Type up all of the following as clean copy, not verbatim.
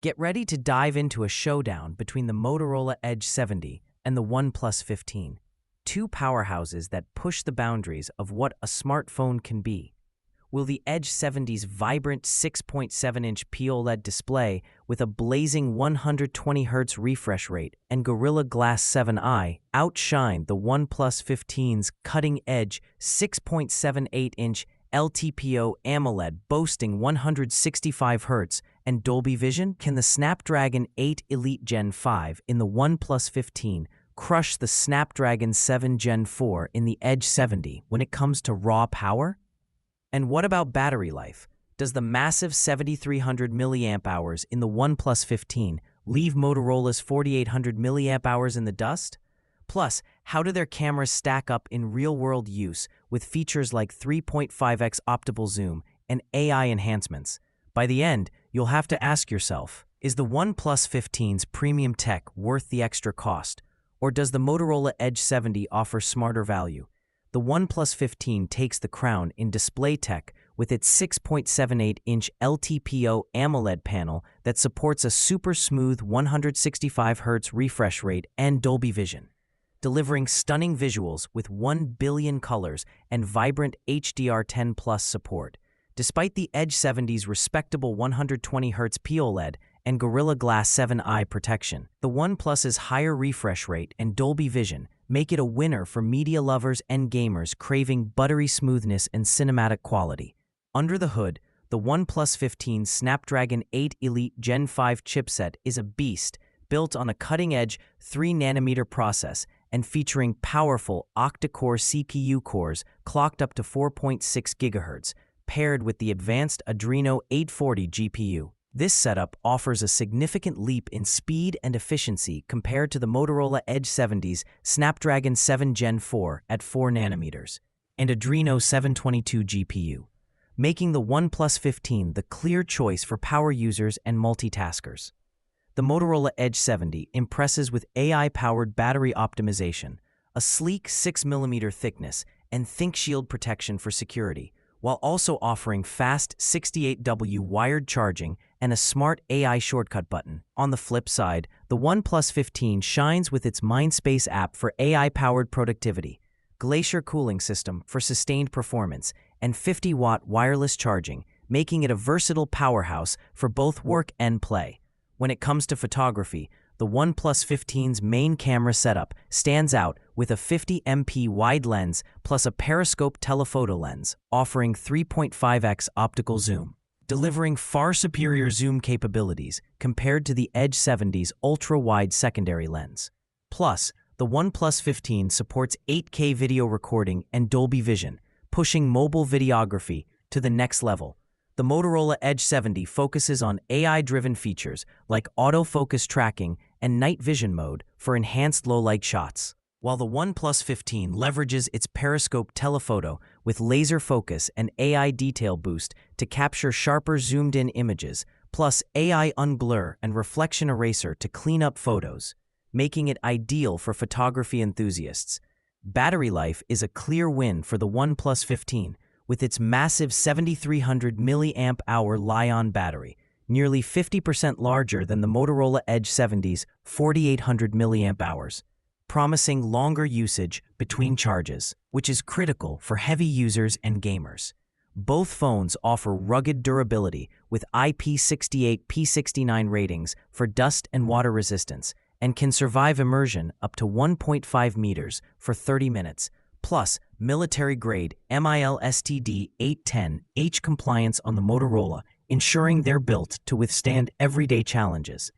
Get ready to dive into a showdown between the Motorola Edge 70 and the OnePlus 15, two powerhouses that push the boundaries of what a smartphone can be. Will the Edge 70's vibrant 6.7-inch POLED display with a blazing 120Hz refresh rate and Gorilla Glass 7i outshine the OnePlus 15's cutting-edge 6.78-inch LTPO AMOLED boasting 165Hz and Dolby Vision? Can the Snapdragon 8 Elite Gen 5 in the OnePlus 15 crush the Snapdragon 7 Gen 4 in the Edge 70 when it comes to raw power? And what about battery life? Does the massive 7,300 mAh in the OnePlus 15 leave Motorola's 4,800 mAh in the dust? Plus, how do their cameras stack up in real-world use with features like 3.5x optical zoom and AI enhancements? By the end, you'll have to ask yourself, is the OnePlus 15's premium tech worth the extra cost? Or does the Motorola Edge 70 offer smarter value? The OnePlus 15 takes the crown in display tech with its 6.78-inch LTPO AMOLED panel that supports a super smooth 165Hz refresh rate and Dolby Vision, delivering stunning visuals with 1 billion colors and vibrant HDR10+ support. Despite the Edge 70's respectable 120Hz POLED and Gorilla Glass 7i protection, the OnePlus's higher refresh rate and Dolby Vision make it a winner for media lovers and gamers craving buttery smoothness and cinematic quality. Under the hood, the OnePlus 15's Snapdragon 8 Elite Gen 5 chipset is a beast, built on a cutting-edge 3nm process and featuring powerful octa-core CPU cores clocked up to 4.6 GHz, paired with the advanced Adreno 840 GPU. This setup offers a significant leap in speed and efficiency compared to the Motorola Edge 70's Snapdragon 7 Gen 4 at 4nm and Adreno 722 GPU, making the OnePlus 15 the clear choice for power users and multitaskers. The Motorola Edge 70 impresses with AI-powered battery optimization, a sleek 6mm thickness, and ThinkShield protection for security, while also offering fast 68W wired charging and a smart AI shortcut button. On the flip side, the OnePlus 15 shines with its Mindspace app for AI-powered productivity, Glacier cooling system for sustained performance, and 50-watt wireless charging, making it a versatile powerhouse for both work and play. When it comes to photography, the OnePlus 15's main camera setup stands out with a 50MP wide lens plus a periscope telephoto lens, offering 3.5x optical zoom, delivering far superior zoom capabilities compared to the Edge 70's ultra-wide secondary lens. Plus, the OnePlus 15 supports 8K video recording and Dolby Vision, pushing mobile videography to the next level. The Motorola Edge 70 focuses on AI-driven features like autofocus tracking and night vision mode for enhanced low-light shots, while the OnePlus 15 leverages its periscope telephoto with laser focus and AI detail boost to capture sharper zoomed-in images, plus AI unblur and reflection eraser to clean up photos, making it ideal for photography enthusiasts. Battery life is a clear win for the OnePlus 15, with its massive 7,300 mAh Li-ion battery, nearly 50% larger than the Motorola Edge 70's 4,800 mAh, promising longer usage between charges, which is critical for heavy users and gamers. Both phones offer rugged durability with IP68 P69 ratings for dust and water resistance and can survive immersion up to 1.5 meters for 30 minutes, plus military-grade MIL-STD 810H compliance on the Motorola, ensuring they're built to withstand everyday challenges.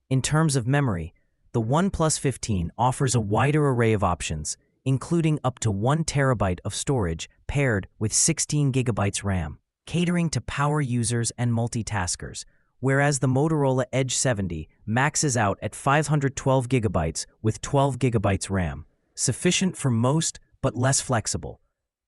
In terms of memory, the OnePlus 15 offers a wider array of options, including up to 1 TB of storage paired with 16 GB RAM, catering to power users and multitaskers, whereas the Motorola Edge 70 maxes out at 512 GB with 12 GB RAM, sufficient for most but less flexible.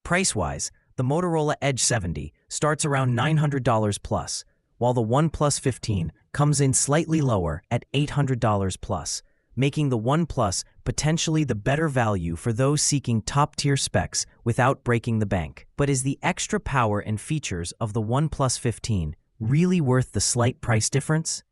Price-wise, the Motorola Edge 70 starts around $900 plus, while the OnePlus 15 comes in slightly lower at $800 plus, making the OnePlus potentially the better value for those seeking top-tier specs without breaking the bank. But is the extra power and features of the OnePlus 15 really worth the slight price difference?